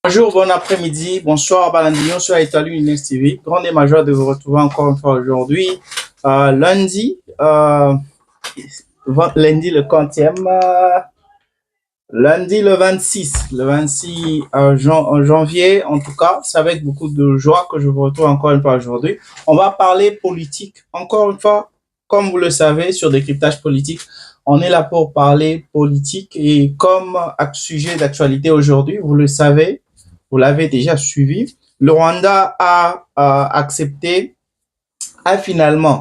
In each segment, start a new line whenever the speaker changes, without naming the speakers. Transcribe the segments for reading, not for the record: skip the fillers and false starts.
Bonjour, bon après-midi, bonsoir, Balandino sur Étalue Inès TV. Grande et majeure de vous retrouver encore une fois aujourd'hui, lundi, lundi le quantième, lundi le 26 janvier, en tout cas, c'est avec beaucoup de joie que je vous retrouve encore une fois aujourd'hui. On va parler politique, encore une fois, comme vous le savez, sur Décryptage politique. On est là pour parler politique et comme sujet d'actualité aujourd'hui, vous le savez, vous l'avez déjà suivi, le Rwanda a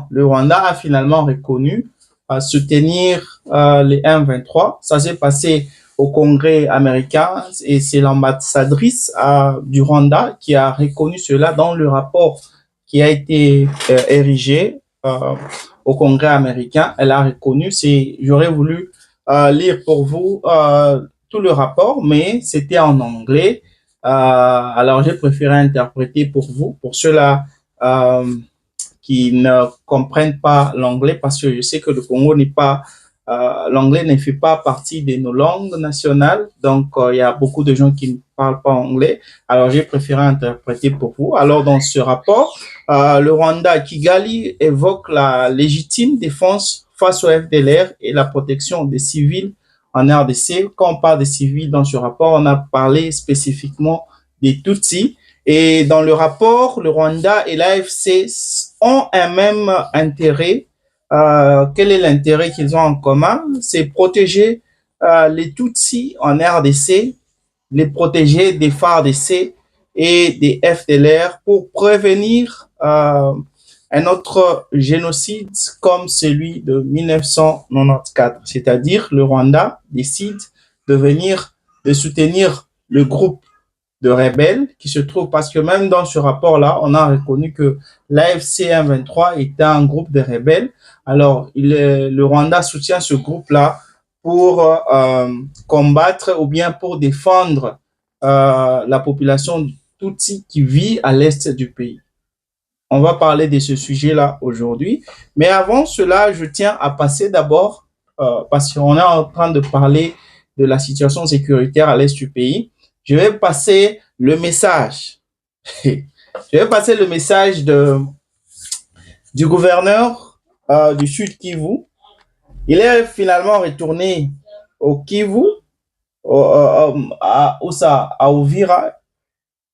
le Rwanda a finalement reconnu soutenir les M23. Ça s'est passé au Congrès américain et c'est l'ambassadrice du Rwanda qui a reconnu cela dans le rapport qui a été érigé au Congrès américain. Elle a reconnu, j'aurais voulu lire pour vous tout le rapport, mais c'était en anglais. Alors, j'ai préféré interpréter pour vous, pour ceux-là qui ne comprennent pas l'anglais, parce que je sais que le Congo n'est pas, l'anglais ne fait pas partie de nos langues nationales, donc il y a beaucoup de gens qui ne parlent pas anglais. Alors, j'ai préféré interpréter pour vous. Alors, dans ce rapport, le Rwanda, Kigali, évoque la légitime défense face au FDLR et la protection des civils en RDC. Quand on parle des civils dans ce rapport, on a parlé spécifiquement des Tutsis. Et dans le rapport, le Rwanda et l'AFC ont un même intérêt. Quel est l'intérêt qu'ils ont en commun? C'est protéger les Tutsis en RDC, les protéger des FARDC et des FDLR pour prévenir un autre génocide comme celui de 1994. C'est-à-dire, le Rwanda décide de soutenir le groupe de rebelles qui se trouve, parce que même dans ce rapport-là, on a reconnu que l'AFC M23 était un groupe de rebelles. Alors, le Rwanda soutient ce groupe-là pour combattre ou bien pour défendre la population Tutsi qui vit à l'est du pays. On va parler de ce sujet-là aujourd'hui. Mais avant cela, je tiens à passer d'abord, parce qu'on est en train de parler de la situation sécuritaire à l'est du pays, je vais passer le message. Je vais passer le message du gouverneur du Sud Kivu. Il est finalement retourné au Kivu, à Uvira.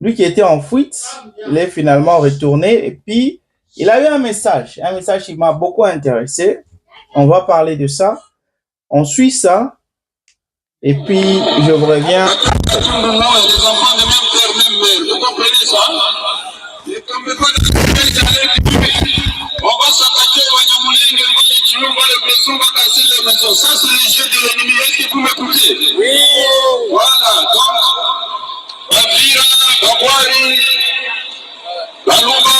Lui qui était en fuite, il est finalement retourné et puis il a eu un message qui m'a beaucoup intéressé. On va parler de ça. On suit ça et puis je vous reviens. On va s'attaquer au Nyamulenge, les Chilomba, les Blessumba, casser les maisons. Ça, c'est les jeux de l'ennemi. Est-ce que vous m'écoutez? Oui. Voilà. Donc, Bavira, Bagwari, Balumba,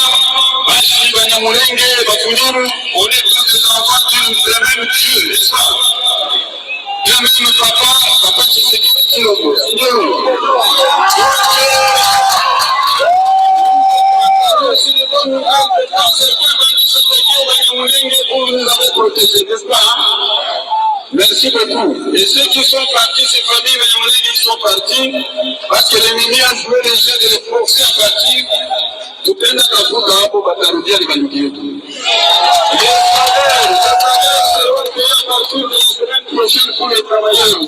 Bashi, Banyamulenge, Bafunyuru, on est tous des enfants du même Dieu, n'est-ce pas? Dieu même papa, c'est qui Chilombo. Merci beaucoup. Et ceux qui sont partis, ces familles, ils sont partis parce que l'ennemi a joué les jeux de les forcer à partir. Tout le monde a voulu batarouiller les Banukiyotu. Les salaires seront payés à partir de la semaine prochaine pour les travailleurs.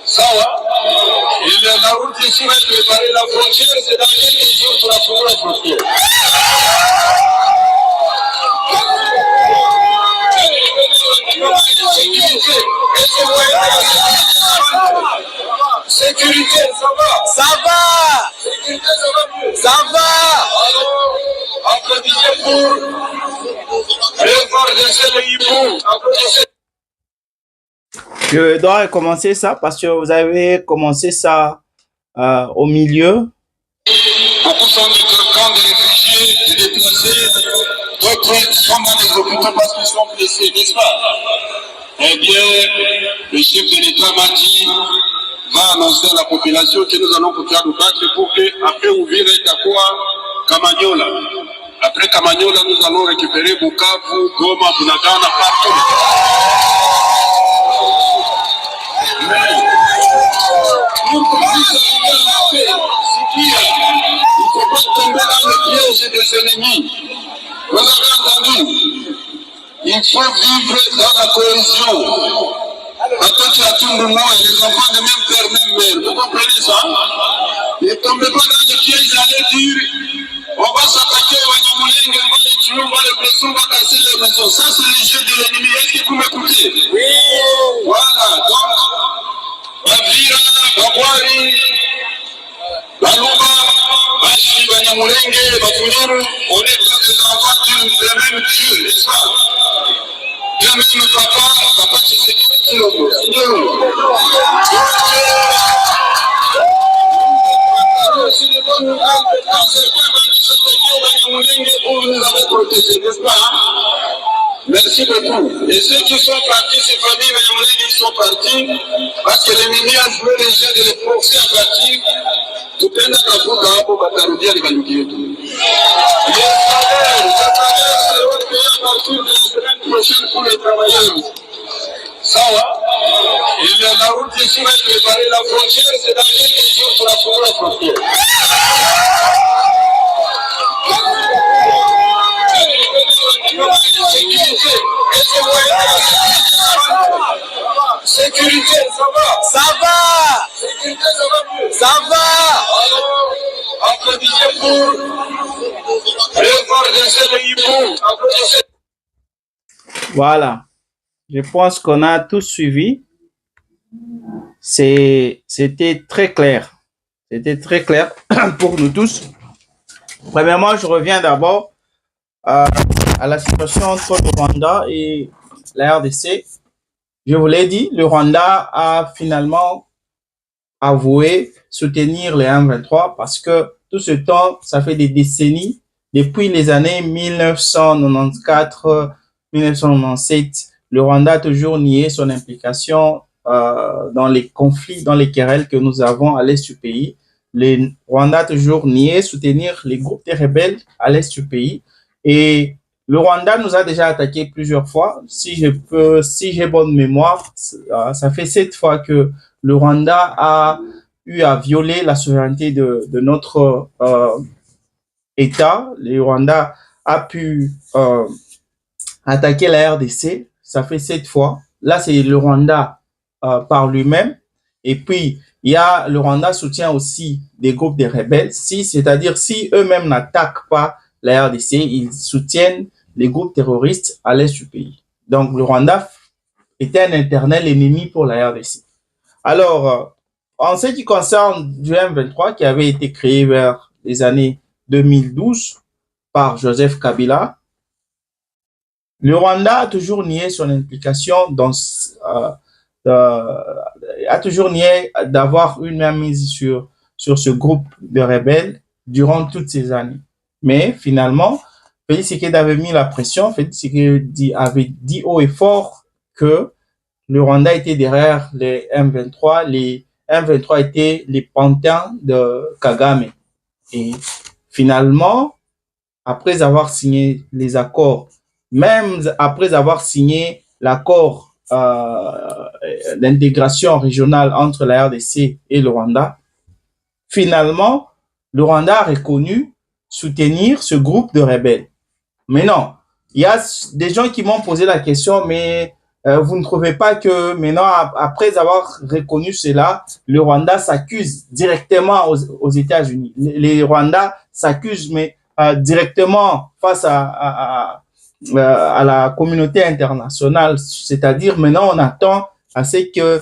Ça va? Et la route ici va être préparée. La frontière, c'est dans quelques jours pour la frontière. Sécurité, ça va? Ça va? Sécurité, ça va mieux? Ça va? Applaudissez pour les forces de l'Ibou. Applaudissez. Je dois recommencer ça parce que vous avez commencé ça au milieu. Beaucoup sont des camps de réfugiés.
obligés de déplacer, d'autres sont dans les hôpitaux parce qu'ils sont blessés, n'est-ce pas? Eh bien, le chef de l'État m'a dit, va annoncer à la population que nous allons continuer à nous battre pour que, après Uvira et Kakua, Kamanyola. Après Kamanyola, nous allons récupérer Bukavu, Goma, Bunagana, partout. Mais, pour qu'on puisse arriver à la paix, il ne faut pas tomber dans le piège des ennemis. Vous avez entendu? Il faut vivre dans la cohésion. Attends, tu as tout le monde, les enfants de même père, même mère. Vous comprenez ça? Ne tombez pas dans le piège d'aller dire on va s'attaquer au Wanyamulenge, on va les tuer, on va les blesser, on va casser les maisons. Ça, c'est le jeu de l'ennemi. Est-ce que vous m'écoutez? Oui. Voilà, donc, Bavira, Babwari, Baluba, Bashi, Wanyamulenge, Bafuniru, on est tous des enfants du même Dieu, n'est-ce pas? Dieu même papa, tu sais qui est le merci beaucoup. Et ceux qui sont partis, ces familles, ils sont partis parce que l'ennemi a joué les gens de les forcer à partir. Tout le monde a fait un peu de les valuer. Les salaires seront payés à partir de la semaine prochaine pour les travailleurs. Ça va? Et la route ici va être préparée. La frontière, c'est dans quelques jours pour la frontière. Sécurité, ça va? Ça va! Sécurité, ça va mieux? Ça va! Applaudissez pour regarder le hibou. Applaudissez.
Voilà. Je pense qu'on a tous suivi. C'était très clair. C'était très clair pour nous tous. Premièrement, je reviens d'abord à la situation entre le Rwanda et la RDC. Je vous l'ai dit, le Rwanda a finalement avoué soutenir les M23 parce que tout ce temps, ça fait des décennies, depuis les années 1994-1997, le Rwanda a toujours nié son implication dans les conflits, dans les querelles que nous avons à l'est du pays. Le Rwanda a toujours nié soutenir les groupes de rebelles à l'est du pays. Et le Rwanda nous a déjà attaqué plusieurs fois. Si j'ai bonne mémoire, ça fait 7 fois que le Rwanda a eu à violer la souveraineté de notre État. Le Rwanda a pu attaquer la RDC. Ça fait 7 fois. Là, c'est le Rwanda par lui-même. Et puis, il y a le Rwanda soutient aussi des groupes de rebelles. C'est-à-dire, si eux-mêmes n'attaquent pas la RDC, ils soutiennent les groupes terroristes à l'est du pays. Donc, le Rwanda était un éternel ennemi pour la RDC. Alors, en ce qui concerne du M23 qui avait été créé vers les années 2012 par Joseph Kabila, le Rwanda a toujours nié son implication a toujours nié d'avoir une mainmise sur ce groupe de rebelles durant toutes ces années. Mais finalement, Félix Tshisekedi avait mis la pression. Félix Tshisekedi avait dit haut et fort que le Rwanda était derrière les M23. Les M23 étaient les pantins de Kagame. Et finalement, après avoir signé les accords, même après avoir signé l'accord d'intégration régionale entre la RDC et le Rwanda, finalement, le Rwanda a reconnu soutenir ce groupe de rebelles. Mais non, il y a des gens qui m'ont posé la question, mais vous ne trouvez pas que maintenant, après avoir reconnu cela, le Rwanda s'accuse directement aux États-Unis. Les Rwandais s'accusent, mais directement face à la communauté internationale. C'est-à-dire, maintenant, on attend à ce que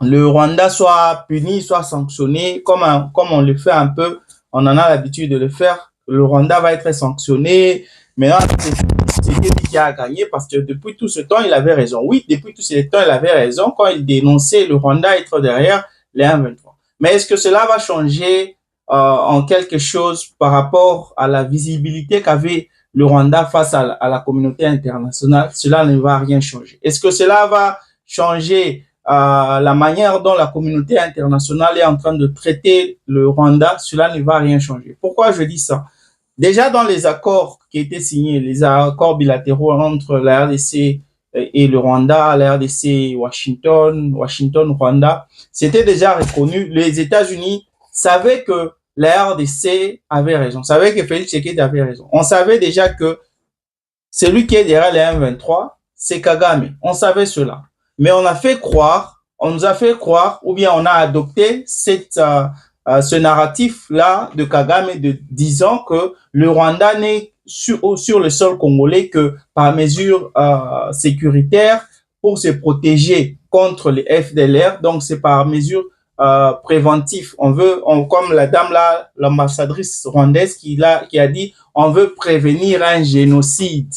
le Rwanda soit puni, soit sanctionné, comme on le fait un peu, on en a l'habitude de le faire. Le Rwanda va être sanctionné. Maintenant, c'est lui qui a gagné parce que depuis tout ce temps, il avait raison. Oui, depuis tout ce temps, il avait raison quand il dénonçait le Rwanda être derrière les M23. Mais est-ce que cela va changer en quelque chose par rapport à la visibilité qu'avait le Rwanda face à la communauté internationale, cela ne va rien changer. Est-ce que cela va changer la manière dont la communauté internationale est en train de traiter le Rwanda? Cela ne va rien changer. Pourquoi je dis ça? Déjà dans les accords qui étaient signés, les accords bilatéraux entre la RDC et le Rwanda, la RDC, Washington, Rwanda, c'était déjà reconnu. Les États-Unis savaient que la RDC avait raison, savaient que Félix Tshisekedi avait raison. On savait déjà que celui qui est derrière les M23, c'est Kagame. On savait cela. Mais on nous a fait croire, ou bien on a adopté ce narratif-là de Kagame disant que le Rwanda n'est sur le sol congolais que par mesure sécuritaire pour se protéger contre les FDLR. Donc, c'est par mesure préventif. Comme la dame là, l'ambassadrice rwandaise qui a dit, on veut prévenir un génocide.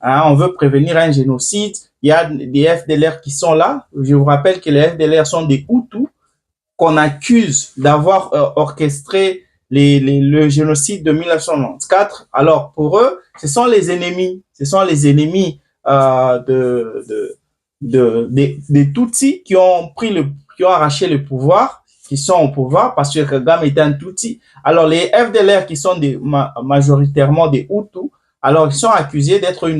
Hein, on veut prévenir un génocide. Il y a des FDLR qui sont là. Je vous rappelle que les FDLR sont des Hutus qu'on accuse d'avoir orchestré le génocide de 1994. Alors, pour eux, ce sont les ennemis. Ce sont les ennemis des Tutsis qui ont arraché le pouvoir, qui sont au pouvoir parce que Kagame était un Tutsi. Alors, les FDLR qui sont majoritairement des Hutus, alors ils sont accusés d'être une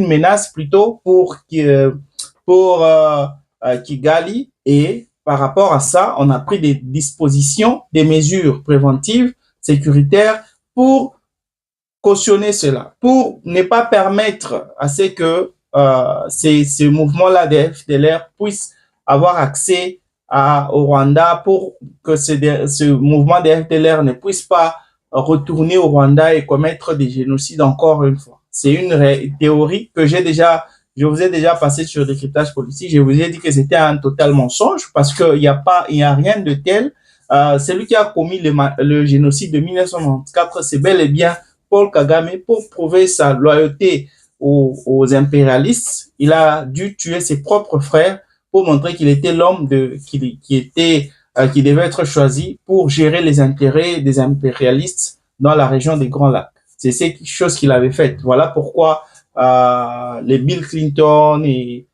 menace plutôt pour Kigali. Et par rapport à ça, on a pris des dispositions, des mesures préventives, sécuritaires pour cautionner cela, pour ne pas permettre à ce que ces mouvements-là des FDLR puissent avoir accès au Rwanda, pour que ce mouvement des FDLR ne puisse pas retourner au Rwanda et commettre des génocides encore une fois. C'est une théorie que je vous ai déjà passé sur le décryptage politique. Je vous ai dit que c'était un total mensonge parce qu'il n'y a rien de tel. Celui qui a commis le génocide de 1994, c'est bel et bien Paul Kagame. Pour prouver sa loyauté aux impérialistes, il a dû tuer ses propres frères pour montrer qu'il était l'homme qui devait être choisi pour gérer les intérêts des impérialistes dans la région des Grands Lacs. C'est quelque chose qu'il avait fait. Voilà pourquoi les Bill Clinton et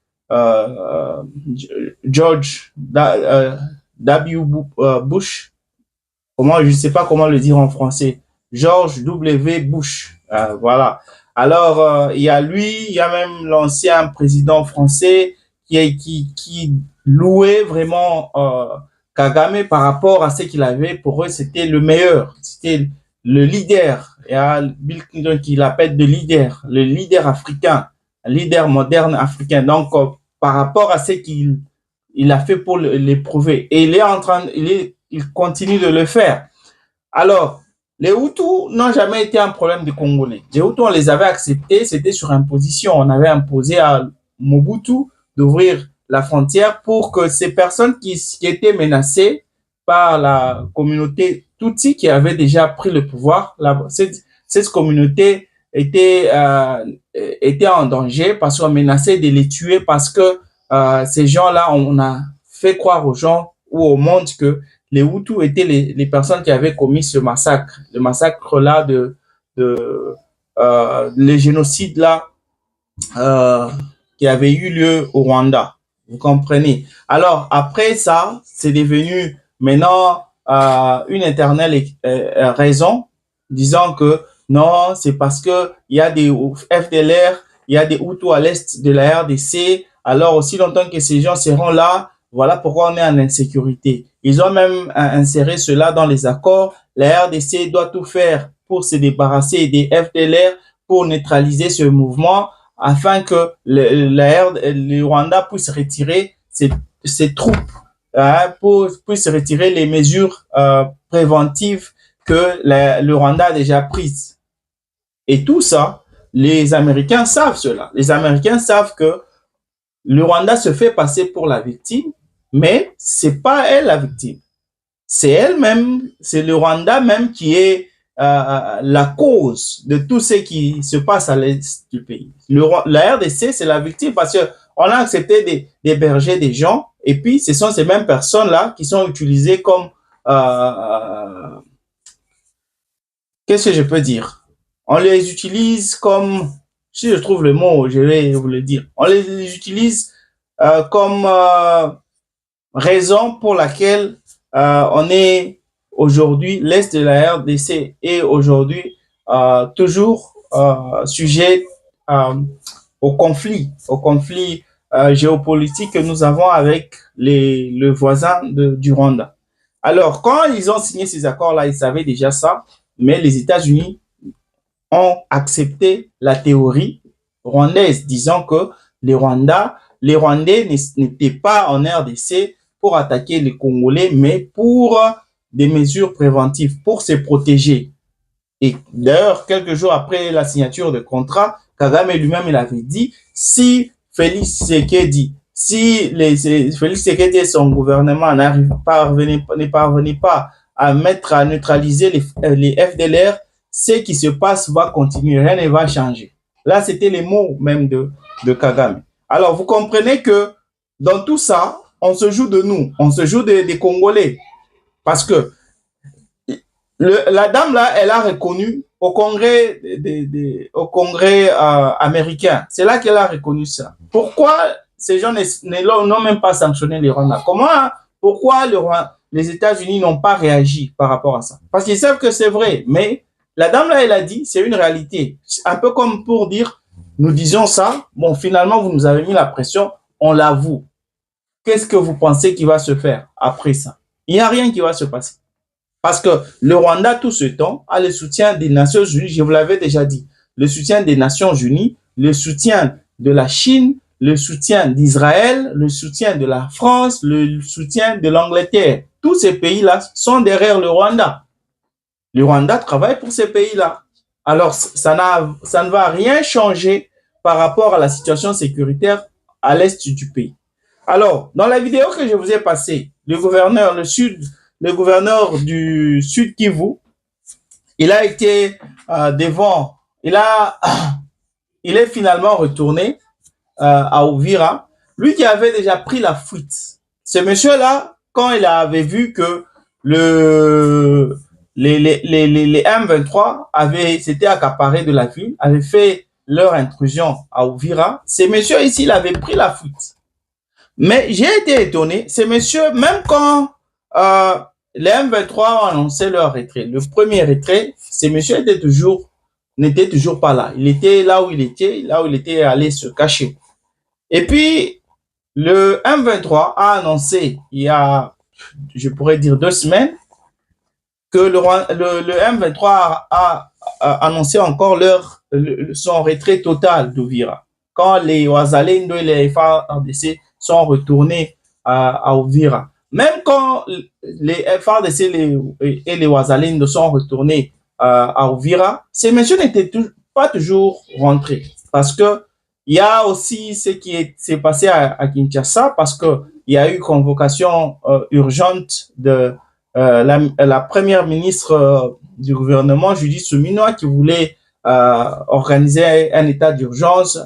George W. Bush, je ne sais pas comment le dire en français, George W. Bush, voilà. Alors, il y a lui, il y a même l'ancien président français qui louait vraiment Kagame par rapport à ce qu'il avait. Pour eux, c'était le meilleur, c'était le leader. Il y a Bill Clinton qui l'appelle le leader africain, un leader moderne africain. Donc, par rapport à ce qu'il a fait pour l'éprouver, et il continue de le faire. Alors, les Hutus n'ont jamais été un problème des Congolais. Les Hutus, on les avait acceptés, c'était sur imposition. On avait imposé à Mobutu d'ouvrir la frontière pour que ces personnes qui étaient menacées par la communauté Tutsi qui avait déjà pris le pouvoir, cette communauté était en danger parce qu'on menaçait de les tuer parce que ces gens-là, on a fait croire aux gens ou au monde que les Hutus étaient les personnes qui avaient commis ce massacre, le massacre-là les génocides-là qui avaient eu lieu au Rwanda. Vous comprenez? Alors, après ça, c'est devenu maintenant une éternelle raison, disant que non, c'est parce que il y a des FDLR, il y a des Hutus à l'est de la RDC, alors aussi longtemps que ces gens seront là, voilà pourquoi on est en insécurité. Ils ont même inséré cela dans les accords. La RDC doit tout faire pour se débarrasser des FDLR, pour neutraliser ce mouvement, afin que le Rwanda puisse retirer ses troupes, puisse retirer les mesures préventives que le Rwanda a déjà prises. Et tout ça, les Américains savent cela. Les Américains savent que le Rwanda se fait passer pour la victime, mais c'est pas elle la victime. C'est elle-même, c'est le Rwanda même qui est la cause de tout ce qui se passe à l'est du pays. La RDC, c'est la victime parce que on a accepté d'héberger des gens et puis ce sont ces mêmes personnes-là qui sont utilisées comme qu'est-ce que je peux dire? On les utilise comme, si je trouve le mot, je vais vous le dire. On les utilise comme raison pour laquelle on est aujourd'hui, l'Est de la RDC est aujourd'hui toujours sujet au conflit géopolitique que nous avons avec le voisin du Rwanda. Alors, quand ils ont signé ces accords-là, ils savaient déjà ça, mais les États-Unis ont accepté la théorie rwandaise, disant que les Rwandais n'étaient pas en RDC pour attaquer les Congolais, mais pour des mesures préventives, pour se protéger. Et d'ailleurs, quelques jours après la signature de contrat, Kagame lui-même, il avait dit, si Félix Tshisekedi et son gouvernement ne parvenaient pas à neutraliser les FDLR, ce qui se passe va continuer, rien ne va changer. Là, c'était les mots même de Kagame. Alors, vous comprenez que dans tout ça, on se joue de nous, on se joue des Congolais. Parce que la dame là, elle a reconnu au Congrès, américain. C'est là qu'elle a reconnu ça. Pourquoi ces gens n'ont même pas sanctionné les Rwandais? Pourquoi les États-Unis n'ont pas réagi par rapport à ça? Parce qu'ils savent que c'est vrai. Mais la dame là, elle a dit, c'est une réalité. Un peu comme pour dire, nous disions ça, bon, finalement, vous nous avez mis la pression, on l'avoue. Qu'est-ce que vous pensez qui va se faire après ça? Il n'y a rien qui va se passer. Parce que le Rwanda, tout ce temps, a le soutien des Nations Unies, je vous l'avais déjà dit, le soutien des Nations Unies, le soutien de la Chine, le soutien d'Israël, le soutien de la France, le soutien de l'Angleterre. Tous ces pays-là sont derrière le Rwanda. Le Rwanda travaille pour ces pays-là. Alors, ça ne va rien changer par rapport à la situation sécuritaire à l'est du pays. Alors, dans la vidéo que je vous ai passée, le gouverneur du Sud Kivu, il a été devant, il est finalement retourné à Uvira, lui qui avait déjà pris la fuite. Ce monsieur-là, quand il avait vu que les M23 s'étaient accaparés de la ville, avaient fait leur intrusion à Uvira, ce monsieur ici, il avait pris la fuite. Mais j'ai été étonné, ces messieurs, même quand les M23 ont annoncé leur retrait, le premier retrait, ces messieurs n'étaient toujours pas là. Il était là où il était allé se cacher. Et puis, le M23 a annoncé, il y a, je pourrais dire 2 semaines, que le M23 a annoncé encore son retrait total d'Uvira. Quand les Wazalendo et les FARDC sont retournés à Uvira. Même quand les FARDC et les Wazalendo sont retournés à Uvira, ces messieurs n'étaient pas toujours rentrés. Parce que il y a aussi ce qui s'est passé à Kinshasa, parce que il y a eu convocation urgente de la première ministre du gouvernement, Judith Suminwa, qui voulait organiser un état d'urgence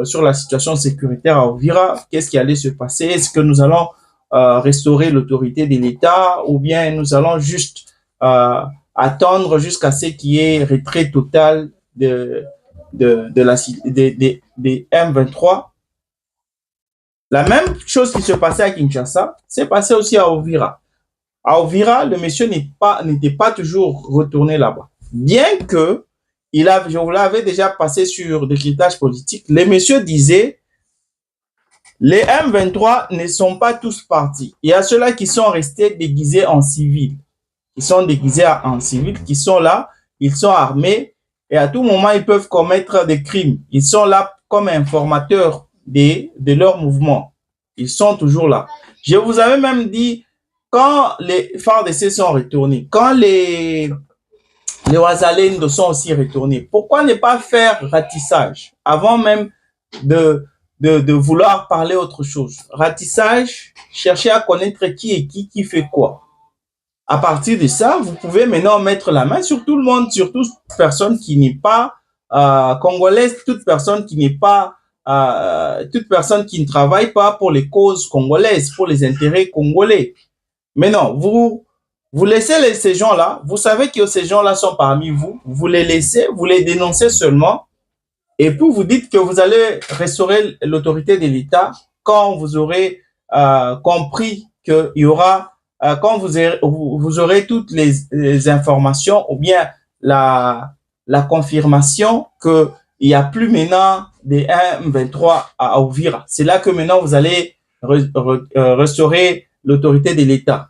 sur la situation sécuritaire à Uvira. Qu'est-ce qui allait se passer? Est-ce que nous allons restaurer l'autorité de l'État, ou bien nous allons juste attendre jusqu'à ce qu'il y ait retrait total des M23? La même chose qui se passait à Kinshasa s'est passé aussi à Uvira. À Uvira, le monsieur n'était pas toujours retourné là-bas. Bien que je vous l'avais déjà passé sur décryptage politique, les messieurs disaient, les M23 ne sont pas tous partis. Il y a ceux-là qui sont restés déguisés en civil. Ils sont déguisés en civil, qui sont là, ils sont armés, et à tout moment, ils peuvent commettre des crimes. Ils sont là comme informateurs de leur mouvement. Ils sont toujours là. Je vous avais même dit, quand les FARDC sont retournés, quand les Wazalendo sont aussi retournés, pourquoi ne pas faire ratissage avant même de vouloir parler autre chose? Ratissage, chercher à connaître qui est qui fait quoi. À partir de ça, vous pouvez maintenant mettre la main sur tout le monde, sur toute personne qui n'est pas congolaise, toute personne qui n'est pas toute personne qui ne travaille pas pour les causes congolaises, pour les intérêts congolais. Mais non, vous Vous laissez ces gens-là, vous savez que ces gens-là sont parmi vous, vous les laissez, vous les dénoncez seulement, et puis vous dites que vous allez restaurer l'autorité de l'État quand vous aurez compris qu'il y aura, quand vous aurez toutes les informations ou bien la confirmation qu'il n'y a plus maintenant des M23 à Uvira. C'est là que maintenant vous allez restaurer l'autorité de l'État.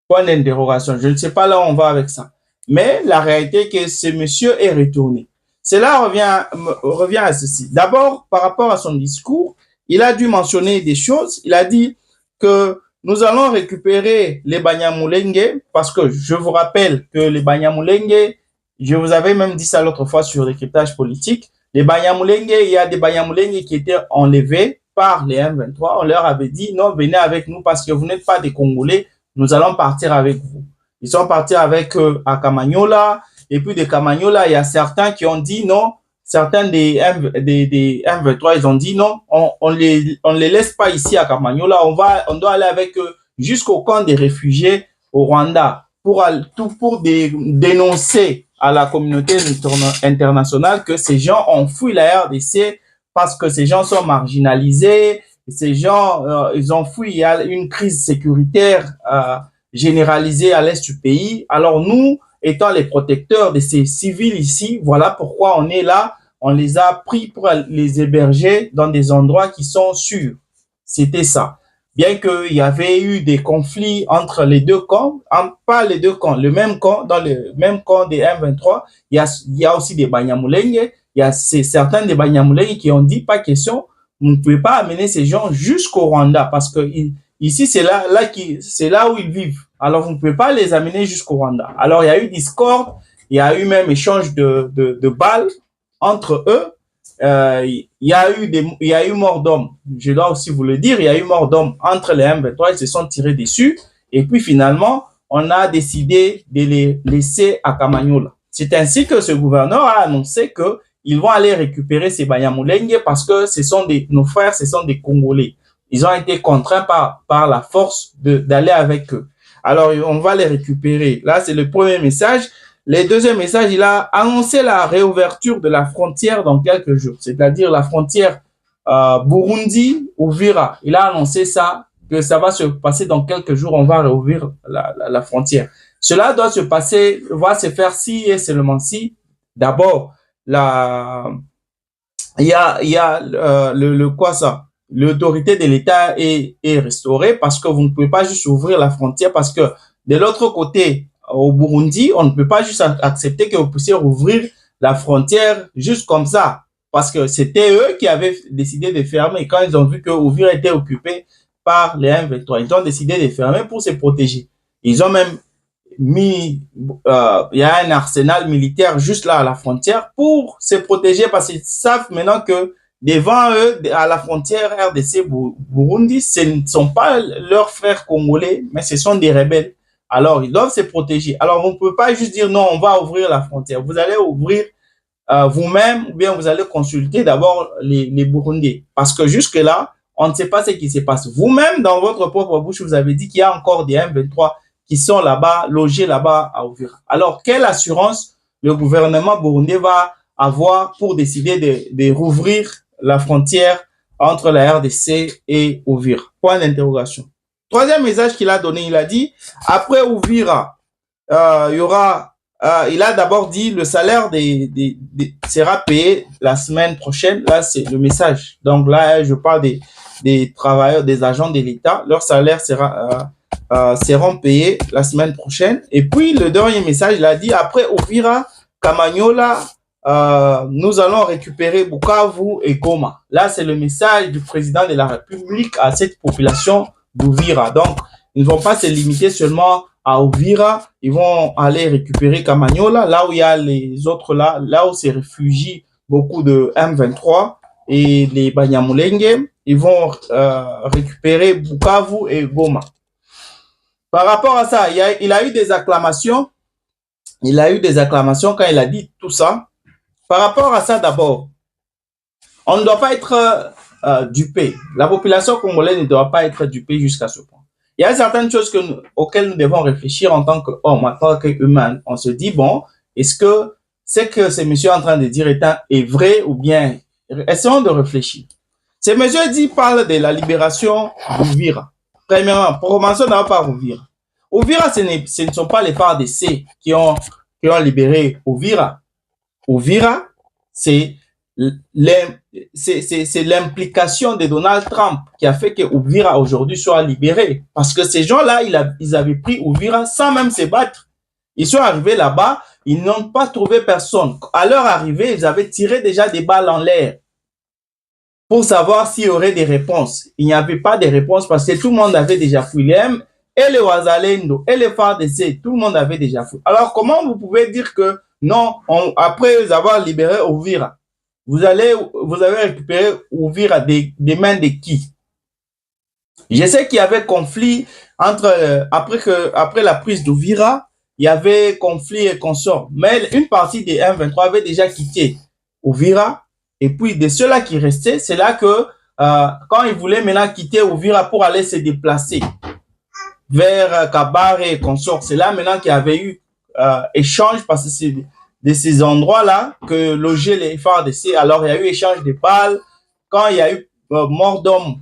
Point d'interrogation. Je ne sais pas là où on va avec ça. Mais la réalité est que ce monsieur est retourné. Cela revient à ceci. D'abord, par rapport à son discours, il a dû mentionner des choses. Il a dit que nous allons récupérer les Banyamulenge parce que je vous rappelle que les Banyamulenge, je vous avais même dit ça l'autre fois sur le cryptage politique, les Banyamulenge, il y a des Banyamulenge qui étaient enlevés par les M23. On leur avait dit non, venez avec nous parce que vous n'êtes pas des Congolais, nous allons partir avec vous. Ils sont partis avec à Kamanyola. Et puis de Kamanyola, il y a certains qui ont dit non. Certains des M23, ils ont dit non, on les laisse pas ici à Kamanyola. On doit aller avec eux jusqu'au camp des réfugiés au Rwanda pour dénoncer à la communauté internationale que ces gens ont fui la RDC parce que ces gens sont marginalisés. Ces gens, ils ont fui, il y a une crise sécuritaire généralisée à l'est du pays. Alors nous, étant les protecteurs de ces civils ici, voilà pourquoi on est là. On les a pris pour les héberger dans des endroits qui sont sûrs. C'était ça. Bien qu'il y avait eu des conflits entre les deux camps, pas les deux camps, le même camp, dans le même camp des M23, il y a aussi des Banyamulenge. Il y a certains des Banyamulenge qui ont dit pas question, vous ne pouvez pas amener ces gens jusqu'au Rwanda parce que ici, c'est là où ils vivent. Alors, vous ne pouvez pas les amener jusqu'au Rwanda. Alors, il y a eu discorde, il y a eu même échange de balles entre eux. Il y a eu mort d'hommes. Je dois aussi vous le dire, il y a eu mort d'hommes entre les M23, ils se sont tirés dessus. Et puis, finalement, on a décidé de les laisser à Kamanyola. C'est ainsi que ce gouverneur a annoncé que ils vont aller récupérer ces Banyamulenge parce que ce sont nos frères, ce sont des Congolais. Ils ont été contraints par la force d'aller avec eux. Alors, on va les récupérer. Là, c'est le premier message. Le deuxième message, il a annoncé la réouverture de la frontière dans quelques jours, c'est-à-dire la frontière Burundi-Uvira. Il a annoncé ça, que ça va se passer dans quelques jours, on va réouvrir la frontière. Cela doit va se faire si et seulement si, d'abord, il y a quoi ça? L'autorité de l'État est restaurée parce que vous ne pouvez pas juste ouvrir la frontière parce que de l'autre côté, au Burundi, on ne peut pas juste accepter que vous puissiez ouvrir la frontière juste comme ça parce que c'était eux qui avaient décidé de fermer. Quand ils ont vu que Uvira était occupé par les M23, ils ont décidé de fermer pour se protéger. Ils ont même il y a un arsenal militaire juste là à la frontière pour se protéger parce qu'ils savent maintenant que devant eux, à la frontière RDC-Burundi, ce ne sont pas leurs frères congolais, mais ce sont des rebelles. Alors, ils doivent se protéger. Alors, vous ne pouvez pas juste dire non, on va ouvrir la frontière. Vous allez ouvrir vous-même ou bien vous allez consulter d'abord les Burundais. Parce que jusque-là, on ne sait pas ce qui se passe. Vous-même, dans votre propre bouche, vous avez dit qu'il y a encore des M23 qui sont là-bas, logés là-bas à Uvira. Alors, quelle assurance le gouvernement burundais va avoir pour décider de rouvrir la frontière entre la RDC et Uvira? Point d'interrogation. Troisième message qu'il a donné, il a dit, après Uvira, il y aura, il a d'abord dit le salaire sera payé la semaine prochaine. Là, c'est le message. Donc là, je parle des travailleurs, des agents de l'État. Leur salaire seront payés la semaine prochaine. Et puis, le dernier message, il a dit, après Uvira, Kamanyola, nous allons récupérer Bukavu et Goma. Là, c'est le message du président de la République à cette population d'Uvira. Donc, ils ne vont pas se limiter seulement à Uvira, ils vont aller récupérer Kamanyola, là où il y a les autres, là où se réfugient beaucoup de M23 et les Banyamulenge, ils vont récupérer Bukavu et Goma. Par rapport à ça, il a eu des acclamations. Il a eu des acclamations quand il a dit tout ça. Par rapport à ça, d'abord, on ne doit pas être dupé. La population congolaise ne doit pas être dupée jusqu'à ce point. Il y a certaines choses auxquelles nous devons réfléchir en tant qu'homme, en tant qu'humain. On se dit, bon, est-ce que ce que ce monsieur est en train de dire est vrai ou bien... Essayons de réfléchir. Ce monsieur parle de la libération d'Ouvira. Premièrement, commençons d'abord par Ouvira. Ouvira, ce ne sont pas les FARDC qui ont libéré Ouvira. Ouvira, c'est l'implication de Donald Trump qui a fait que Ouvira aujourd'hui soit libéré. Parce que ces gens-là, ils avaient pris Ouvira sans même se battre. Ils sont arrivés là-bas, ils n'ont pas trouvé personne. À leur arrivée, ils avaient tiré déjà des balles en l'air pour savoir s'il y aurait des réponses. Il n'y avait pas de réponses parce que tout le monde avait déjà fui. Et les Wazalendo et les FARDC, tout le monde avait déjà fui. Alors, comment vous pouvez dire que non, après avoir libéré Ouvira, vous avez récupéré Ouvira des mains de qui? Je sais qu'il y avait conflit après la prise d'Ouvira, il y avait conflit et consorts. Mais une partie des M23 avait déjà quitté Ouvira. Et puis, de ceux-là qui restaient, c'est là que quand ils voulaient maintenant quitter Ouvira pour aller se déplacer vers Kabare et consorts, c'est là maintenant qu'il y avait eu échange parce que c'est de ces endroits-là que logeaient les FARDC. Alors, il y a eu échange de balles. Quand il y a eu mort d'hommes,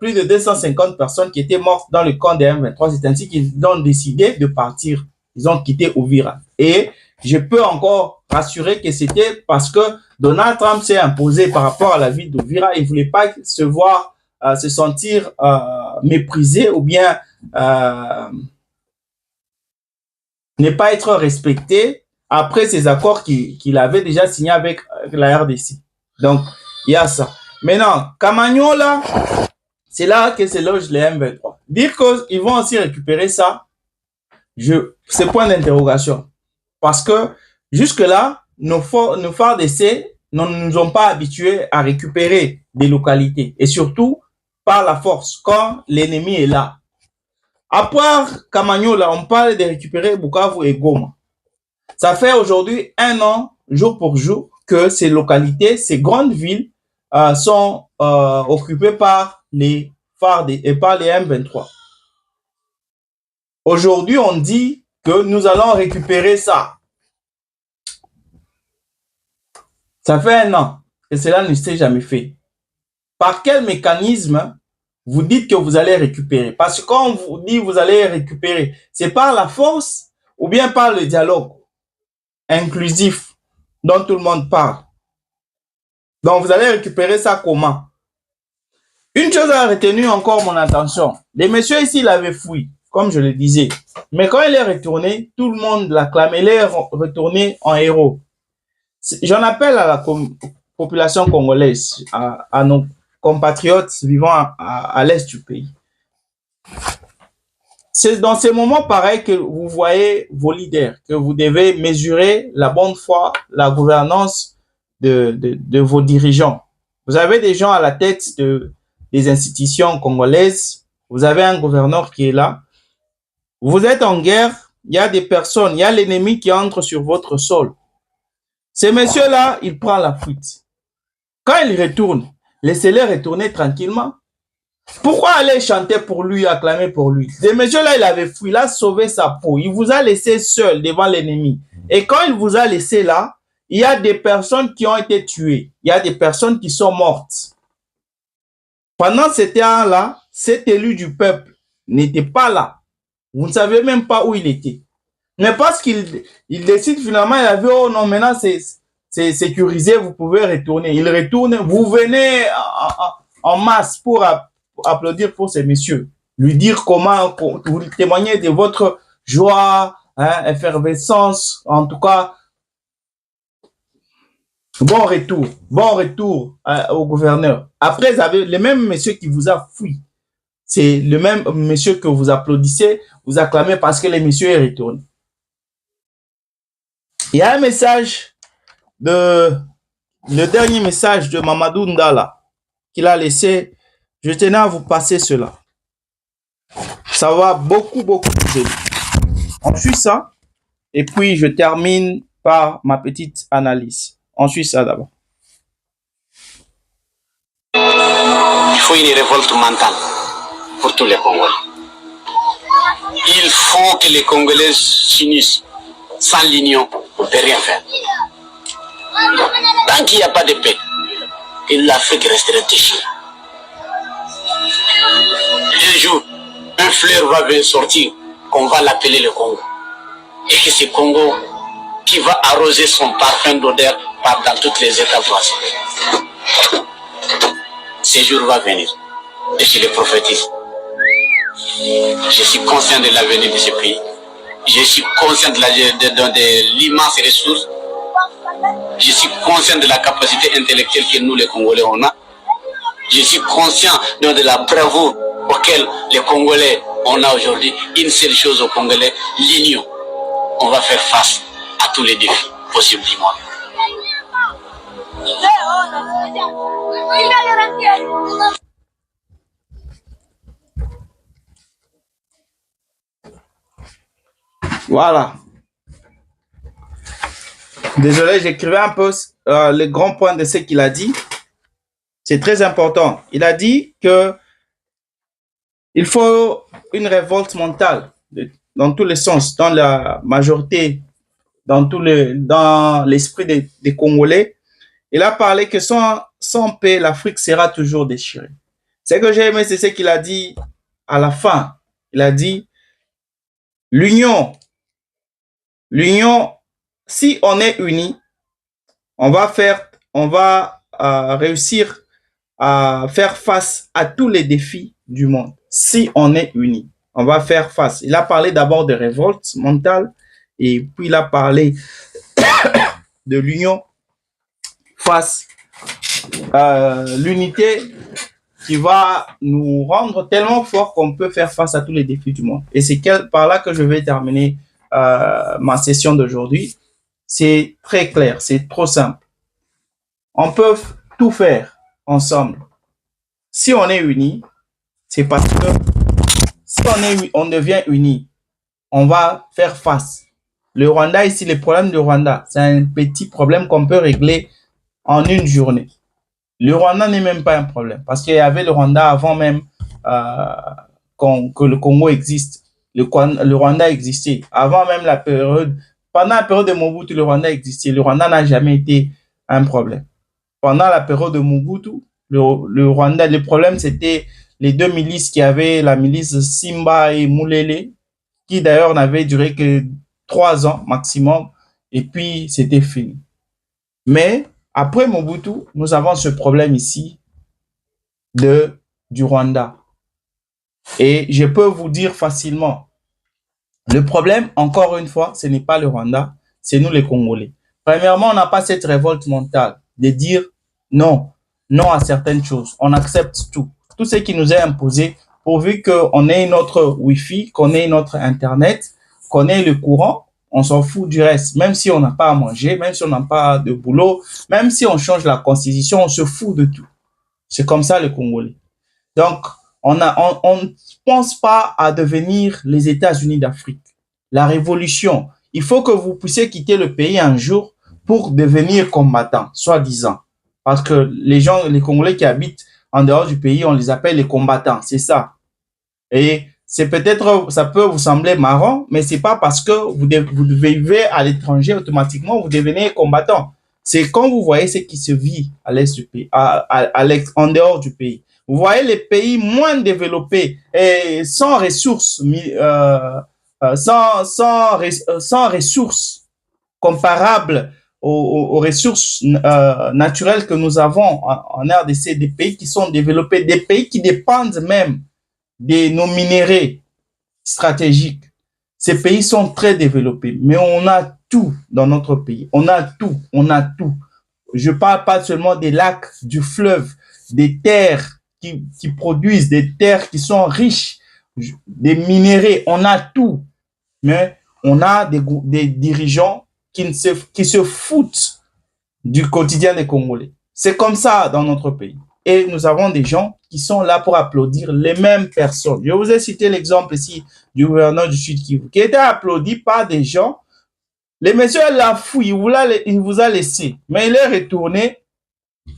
plus de 250 personnes qui étaient mortes dans le camp des M23, c'est ainsi qu'ils ont décidé de partir. Ils ont quitté Ouvira. Et je peux encore rassurer que c'était parce que Donald Trump s'est imposé par rapport à la ville d'Ouvira. Il ne voulait pas se sentir méprisé ou bien ne pas être respecté après ces accords qu'il avait déjà signés avec la RDC. Donc, il y a ça. Maintenant, Kamagnola, c'est là que se loge les M23. Dire qu'ils vont aussi récupérer ça, c'est point d'interrogation. Parce que jusque-là, nos FARDC ne nous ont pas habitués à récupérer des localités. Et surtout, par la force, quand l'ennemi est là. À part Kamagnola, on parle de récupérer Bukavu et Goma. Ça fait aujourd'hui 1 an, jour pour jour, que ces localités, ces grandes villes sont occupées par les FARDC et par les M23. Aujourd'hui, on dit que nous allons récupérer ça. Ça fait 1 an que cela ne s'est jamais fait. Par quel mécanisme vous dites que vous allez récupérer? Parce que quand on vous dit que vous allez récupérer, c'est par la force ou bien par le dialogue inclusif dont tout le monde parle. Donc, vous allez récupérer ça comment? Une chose a retenu encore mon attention. Les messieurs ici l'avaient fui, comme je le disais. Mais quand il est retourné, tout le monde l'acclamait. Il est retourné en héros. J'en appelle à la population congolaise, à nos compatriotes vivant à l'est du pays. C'est dans ces moments pareils que vous voyez vos leaders, que vous devez mesurer la bonne foi, la gouvernance de vos dirigeants. Vous avez des gens à la tête des institutions congolaises. Vous avez un gouverneur qui est là. Vous êtes en guerre. Il y a des personnes, il y a l'ennemi qui entre sur votre sol. Ces messieurs-là, ils prennent la fuite. Quand ils retournent, laissez-les retourner tranquillement. Pourquoi aller chanter pour lui, acclamer pour lui? Ces messieurs-là, il avait fui, il a sauvé sa peau. Il vous a laissé seul devant l'ennemi. Et quand il vous a laissé là, il y a des personnes qui ont été tuées. Il y a des personnes qui sont mortes. Pendant ce temps-là, cet élu du peuple n'était pas là. Vous ne savez même pas où il était. Mais parce qu'il décide finalement, il a vu, oh non, maintenant c'est sécurisé, vous pouvez retourner. Il retourne, vous venez en masse pour applaudir pour ces messieurs. Lui dire comment, vous témoignez de votre joie, effervescence, en tout cas, bon retour au gouverneur. Après, vous avez le même monsieur qui vous a fui. C'est le même monsieur que vous applaudissez, vous acclamez parce que le monsieur est retourné. Il y a un message le dernier message de Mamadou Ndala qu'il a laissé. Je tenais à vous passer cela. Ça va beaucoup vous aider. On suit ça et puis je termine par ma petite analyse. On suit ça d'abord.
Il faut une révolte mentale pour tous les Congolais.
Il faut que les Congolais s'unissent. Sans l'union, on ne peut rien faire. Tant qu'il n'y a pas de paix, l'Afrique restera déchirée. Un jour, un fleur va sortir, qu'on va l'appeler le Congo. Et que c'est Congo qui va arroser son parfum d'odeur dans toutes les étapes voisines. Ce jour va venir. Et je le prophétise. Je suis conscient de l'avenir de ce pays. Je suis conscient de l'immense ressource. Je suis conscient de la capacité intellectuelle que nous, les Congolais, on a. Je suis conscient de la bravoure auquel les Congolais on a aujourd'hui. Une seule chose aux Congolais, l'union. On va faire face à tous les défis possibles du monde.
Voilà. Désolé, j'écrivais un peu les grands points de ce qu'il a dit. C'est très important. Il a dit que il faut une révolte mentale dans tous les sens, dans la majorité, dans l'esprit des Congolais. Il a parlé que sans paix, l'Afrique sera toujours déchirée. Ce que j'ai aimé, c'est ce qu'il a dit à la fin. Il a dit l'union, si on est unis, on va réussir à faire face à tous les défis du monde. Si on est unis, on va faire face. Il a parlé d'abord de révolte mentale et puis il a parlé de l'union face à l'unité qui va nous rendre tellement forts qu'on peut faire face à tous les défis du monde. Et c'est par là que je vais terminer ma session d'aujourd'hui. C'est très clair, c'est trop simple. On peut tout faire ensemble. Si on est unis, c'est parce que si on devient unis, on va faire face. Le Rwanda ici, le problème du Rwanda, c'est un petit problème qu'on peut régler en une journée. Le Rwanda n'est même pas un problème parce qu'il y avait le Rwanda avant même que le Congo existe. Le Rwanda existait. Avant même pendant la période de Mobutu, le Rwanda existait. Le Rwanda n'a jamais été un problème. Pendant la période de Mobutu, le Rwanda, le problème c'était les deux milices qui avaient, la milice Simba et Mulele, qui d'ailleurs n'avait duré que 3 ans maximum, et puis c'était fini. Mais après Mobutu, nous avons ce problème ici du Rwanda. Et je peux vous dire facilement, le problème, encore une fois, ce n'est pas le Rwanda, c'est nous les Congolais. Premièrement, on n'a pas cette révolte mentale de dire non à certaines choses. On accepte tout. Tout ce qui nous est imposé, pourvu qu'on ait notre Wi-Fi, qu'on ait notre Internet, qu'on ait le courant, on s'en fout du reste. Même si on n'a pas à manger, même si on n'a pas de boulot, même si on change la constitution, on se fout de tout. C'est comme ça le Congolais. Donc, on ne pense pas à devenir les États-Unis d'Afrique. La révolution, il faut que vous puissiez quitter le pays un jour pour devenir combattant, soi-disant. Parce que les Congolais qui habitent en dehors du pays, on les appelle les combattants, c'est ça. Et c'est peut-être, ça peut vous sembler marrant, mais c'est pas parce que vous vivez à l'étranger, automatiquement, vous devenez combattant. C'est quand vous voyez ce qui se vit à l'est du pays, en dehors du pays. Vous voyez les pays moins développés et sans ressources, sans ressources comparables aux ressources naturelles que nous avons en RDC, des pays qui sont développés, des pays qui dépendent même de nos minéraux stratégiques. Ces pays sont très développés, mais on a tout dans notre pays. On a tout. Je parle pas seulement des lacs, du fleuve, des terres qui produisent, des terres qui sont riches, des minéraux. On a tout, mais on a des dirigeants qui se foutent du quotidien des Congolais. C'est comme ça dans notre pays. Et nous avons des gens qui sont là pour applaudir les mêmes personnes. Je vous ai cité l'exemple ici du gouverneur du Sud Kivu, qui était applaudi par des gens. Le monsieur l'a fouillé, il vous a laissé, mais il est retourné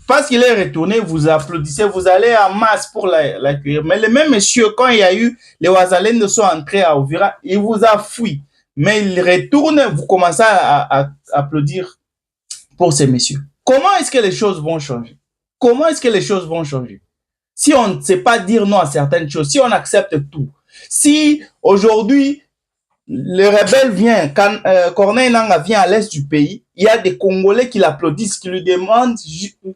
Parce qu'il est retourné, vous applaudissez, vous allez en masse pour l'accueillir. Mais le même monsieur, quand il y a eu, les Ouazalènes sont entrés à Uvira, il vous a fui. Mais il retourne, vous commencez à applaudir pour ces messieurs. Comment est-ce que les choses vont changer? Comment est-ce que les choses vont changer? Si on ne sait pas dire non à certaines choses, si on accepte tout, si aujourd'hui, le rebelle vient, quand Corneille Nangaa vient à l'est du pays, il y a des Congolais qui l'applaudissent, qui lui demandent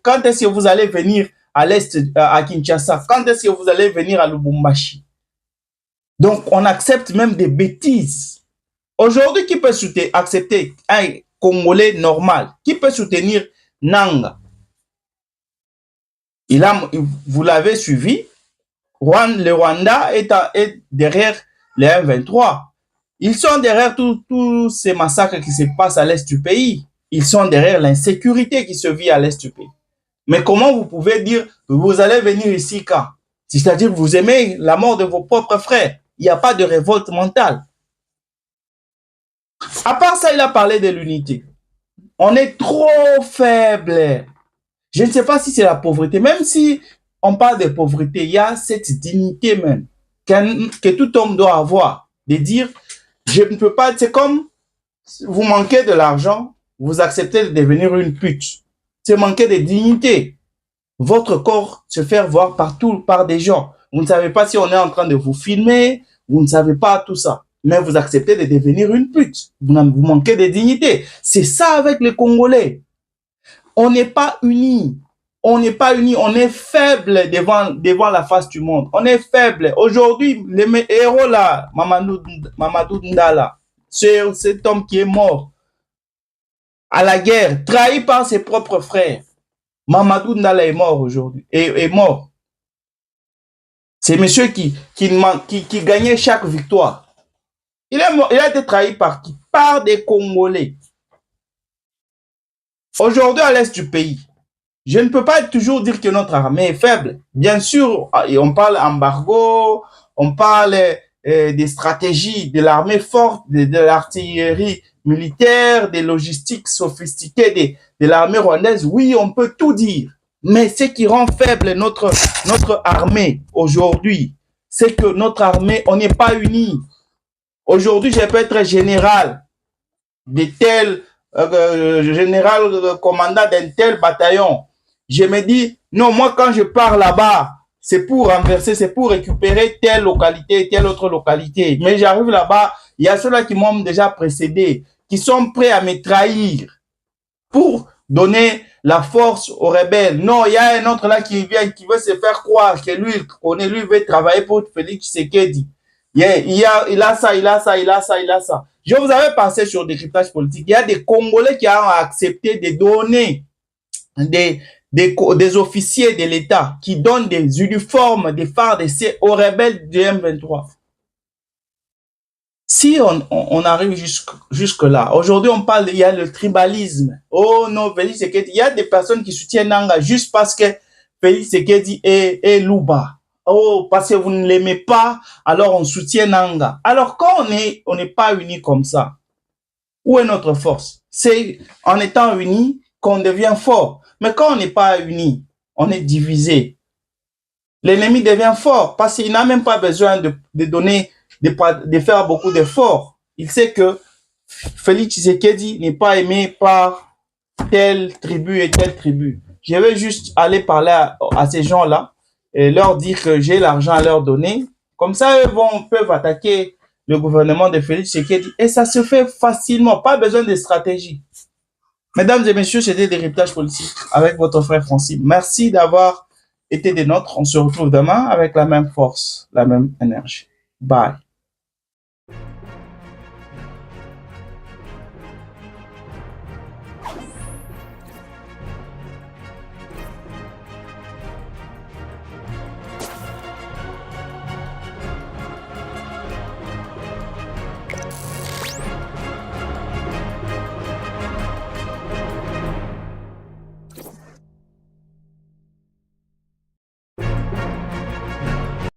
quand est-ce que vous allez venir à l'est, à Kinshasa, quand est-ce que vous allez venir à Lubumbashi. Donc, on accepte même des bêtises. Aujourd'hui, qui peut accepter un Congolais normal? Qui peut soutenir Nangaa? Vous l'avez suivi, le Rwanda est derrière les M23. Ils sont derrière tous ces massacres qui se passent à l'est du pays. Ils sont derrière l'insécurité qui se vit à l'est du pays. Mais comment vous pouvez dire que vous allez venir ici quand? C'est-à-dire que vous aimez la mort de vos propres frères. Il n'y a pas de révolte mentale. À part ça, il a parlé de l'unité. On est trop faible. Je ne sais pas si c'est la pauvreté. Même si on parle de pauvreté, il y a cette dignité même que tout homme doit avoir. De dire, je ne peux pas, c'est comme vous manquez de l'argent, vous acceptez de devenir une pute. C'est manquer de dignité. Votre corps se fait voir partout par des gens. Vous ne savez pas si on est en train de vous filmer, vous ne savez pas tout ça. Mais vous acceptez de devenir une pute. Vous manquez de dignité. C'est ça avec les Congolais. On n'est pas unis. On n'est pas unis. On est faible devant la face du monde. On est faible. Aujourd'hui, les héros là, Mamadou Ndala, cet homme qui est mort à la guerre, trahi par ses propres frères. Mamadou Ndala est mort aujourd'hui. Est mort. C'est monsieur qui gagnait chaque victoire. Il a été trahi par qui? Par des Congolais. Aujourd'hui, à l'est du pays, je ne peux pas toujours dire que notre armée est faible. Bien sûr, on parle embargo, on parle des stratégies de l'armée forte, de l'artillerie militaire, des logistiques sophistiquées de l'armée rwandaise. Oui, on peut tout dire. Mais ce qui rend faible notre armée aujourd'hui, c'est que notre armée, on n'est pas unis. Aujourd'hui, je peux être général de tel, général commandant d'un tel bataillon. Je me dis, non, moi quand je pars là-bas, c'est pour renverser, c'est pour récupérer telle localité, telle autre localité. Mais j'arrive là-bas, il y a ceux-là qui m'ont déjà précédé, qui sont prêts à me trahir pour donner la force aux rebelles. Non, il y a un autre là qui vient, qui veut se faire croire que lui, il connaît, lui veut travailler pour Félix Tshisekedi. Il a ça, il a ça, il a ça, il a ça. Je vous avais passé sur le décryptage politique. Il y a des Congolais qui ont accepté de donner des officiers de l'État qui donnent des uniformes, des phares d'essai aux rebelles du M23. Si on arrive jusque là, aujourd'hui on parle, il y a le tribalisme. Oh non, Félix Tshisekedi, il y a des personnes qui soutiennent Nangaa juste parce que Félix Tshisekedi est Luba. Oh, parce que vous ne l'aimez pas, alors on soutient Nangaa. Alors quand on n'est pas unis comme ça, où est notre force? C'est en étant unis qu'on devient fort. Mais quand on n'est pas unis, on est divisé. L'ennemi devient fort parce qu'il n'a même pas besoin de donner, de faire beaucoup d'efforts. Il sait que Félix Tshisekedi n'est pas aimé par telle tribu et telle tribu. Je vais juste aller parler à ces gens-là et leur dire que j'ai l'argent à leur donner. Comme ça, eux peuvent attaquer le gouvernement de Félix Tshisekedi. Et ça se fait facilement, pas besoin de stratégie. Mesdames et messieurs, c'était Décryptage politique avec votre frère Francis. Merci d'avoir été des nôtres. On se retrouve demain avec la même force, la même énergie. Bye.